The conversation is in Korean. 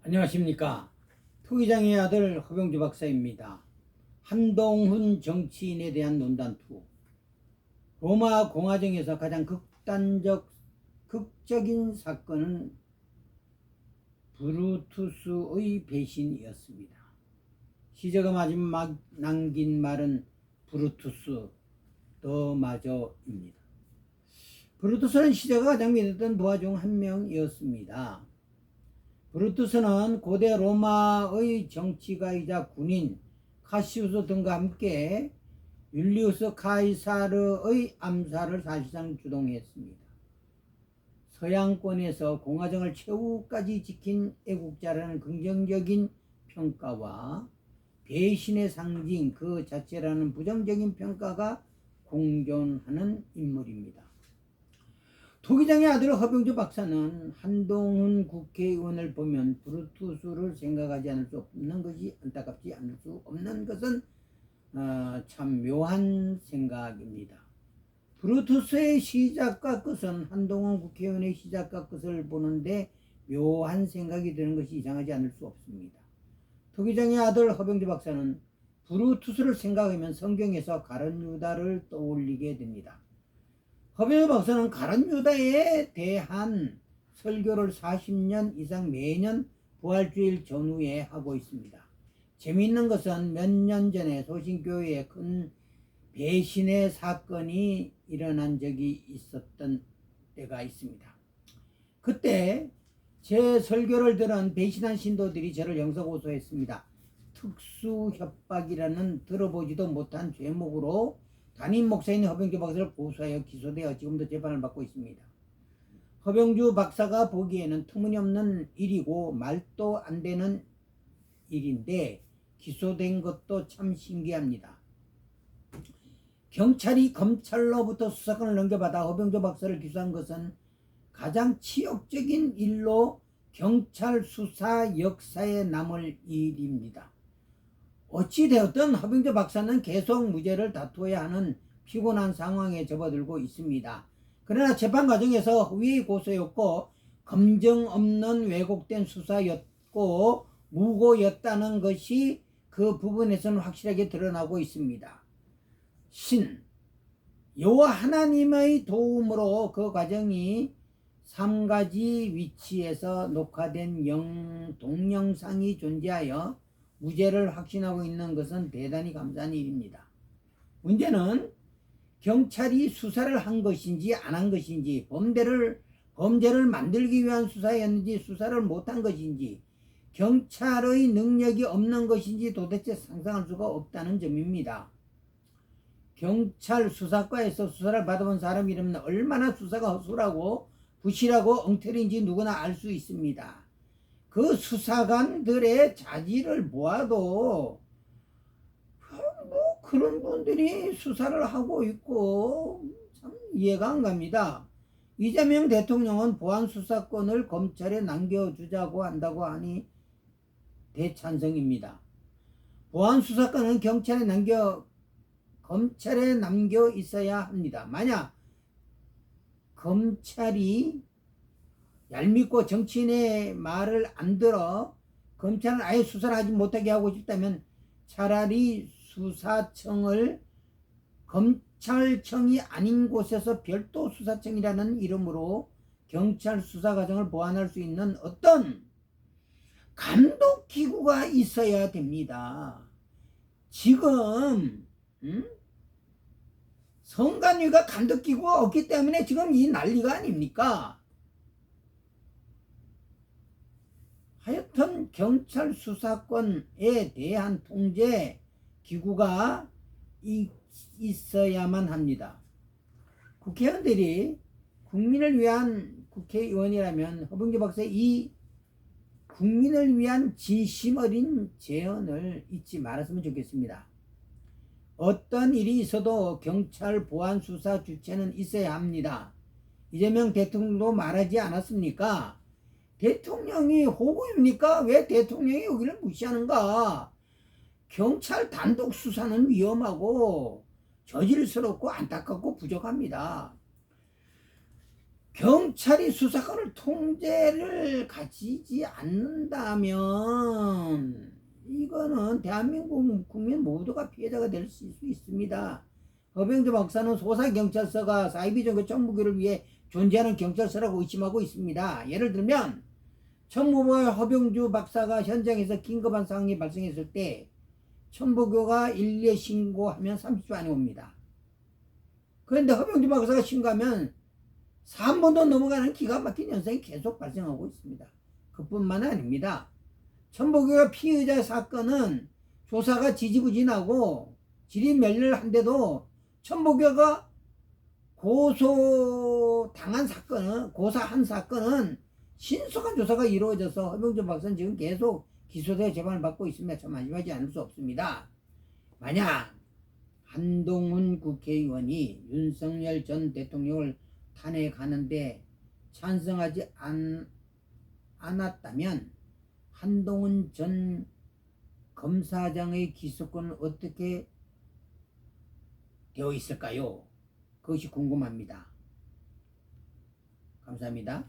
안녕하십니까. 투기장의 아들 허병주 박사입니다. 한동훈 정치인에 대한 논단2. 로마 공화정에서 가장 극적인 사건은 브루투스의 배신이었습니다. 시저가 마지막 남긴 말은 브루투스 너마저입니다. 브루투스는 시저가 가장 믿었던 부하 중 한 명이었습니다. 브루투스는 고대 로마의 정치가이자 군인 카시우스 등과 함께 율리우스 카이사르의 암살을 사실상 주동했습니다. 서양권에서 공화정을 최후까지 지킨 애국자라는 긍정적인 평가와 배신의 상징 그 자체라는 부정적인 평가가 공존하는 인물입니다. 투기장의 아들 허병주 박사는 한동훈 국회의원을 보면 브루투스를 생각하지 않을 수 없는 것이 안타깝지 않을 수 없는 것은 참 묘한 생각입니다. 브루투스의 시작과 끝은 한동훈 국회의원의 시작과 끝을 보는데 묘한 생각이 드는 것이 이상하지 않을 수 없습니다. 투기장의 아들 허병주 박사는 브루투스를 생각하면 성경에서 가룟 유다를 떠올리게 됩니다. 허병주 박사는 가룟 유다에 대한 설교를 40년 이상 매년 부활주일 전후에 하고 있습니다. 재미있는 것은 몇 년 전에 소신교회에 큰 배신의 사건이 일어난 적이 있었던 때가 있습니다. 그때 제 설교를 들은 배신한 신도들이 저를 영사고소했습니다. 특수협박이라는 들어보지도 못한 죄목으로 담임 목사인 허병주 박사를 고소하여 기소되어 지금도 재판을 받고 있습니다. 허병주 박사가 보기에는 터무니없는 일이고 말도 안 되는 일인데 기소된 것도 참 신기합니다. 경찰이 검찰로부터 수사권을 넘겨받아 허병주 박사를 기소한 것은 가장 치욕적인 일로 경찰 수사 역사에 남을 일입니다. 어찌되었든 허병주 박사는 계속 무죄를 다투어야 하는 피곤한 상황에 접어들고 있습니다. 그러나 재판 과정에서 허위 고소였고 검증 없는 왜곡된 수사였고 무고였다는 것이 그 부분에서는 확실하게 드러나고 있습니다. 여호와 하나님의 도움으로 그 과정이 3가지 위치에서 녹화된 동영상이 존재하여 무죄를 확신하고 있는 것은 대단히 감사한 일입니다. 문제는 경찰이 수사를 한 것인지 안 한 것인지, 범죄를 만들기 위한 수사였는지 수사를 못한 것인지, 경찰의 능력이 없는 것인지 도대체 상상할 수가 없다는 점입니다. 경찰 수사과에서 수사를 받아본 사람이라면 얼마나 수사가 허술하고 부실하고 엉터리인지 누구나 알 수 있습니다. 그 수사관들의 자질을 보아도 그런 분들이 수사를 하고 있고 참 이해가 안 갑니다. 이재명 대통령은 보안수사권을 검찰에 남겨주자고 한다고 하니 대찬성입니다. 보안수사권은 검찰에 남겨 있어야 합니다. 만약 검찰이 얄밉고 정치인의 말을 안 들어 검찰은 아예 수사를 하지 못하게 하고 싶다면 차라리 수사청을 검찰청이 아닌 곳에서 별도 수사청이라는 이름으로 경찰 수사 과정을 보완할 수 있는 어떤 감독기구가 있어야 됩니다. 지금 선관위가 감독기구가 없기 때문에 지금 이 난리가 아닙니까? 하여튼 경찰 수사권에 대한 통제 기구가 있어야만 합니다. 국회의원들이 국민을 위한 국회의원이라면 허병주 박사의 이 국민을 위한 진심 어린 제언을 잊지 말았으면 좋겠습니다. 어떤 일이 있어도 경찰 보안 수사 주체는 있어야 합니다. 이재명 대통령도 말하지 않았습니까? 대통령이 호구입니까? 왜 대통령이 여기를 무시하는가? 경찰 단독 수사는 위험하고 저질스럽고 안타깝고 부족합니다. 경찰이 수사권을 통제를 가지지 않는다면 이거는 대한민국 국민 모두가 피해자가 될 수 있습니다. 허병주 박사는 소사경찰서가 사이비종교 정부교를 위해 존재하는 경찰서라고 의심하고 있습니다. 예를 들면 정부와 허병주 박사가 현장에서 긴급한 상황이 발생했을 때 천부교가 112에 신고하면 30초 안에 옵니다. 그런데 허병주 박사가 신고하면 3분도 넘어가는 기가 막힌 현상이 계속 발생하고 있습니다. 그뿐만 아닙니다. 천부교가 피의자 사건은 조사가 지지부진하고 질의멸렬한데도 천부교가 고소한 사건은 신속한 조사가 이루어져서 허병주 박사는 지금 계속 기소되어 재판을 받고 있습니다. 참 안심하지 않을 수 없습니다. 만약 한동훈 국회의원이 윤석열 전 대통령을 탄핵하는데 찬성하지 않았다면 한동훈 전 검사장의 기소권은 어떻게 되어 있을까요? 그것이 궁금합니다. 감사합니다.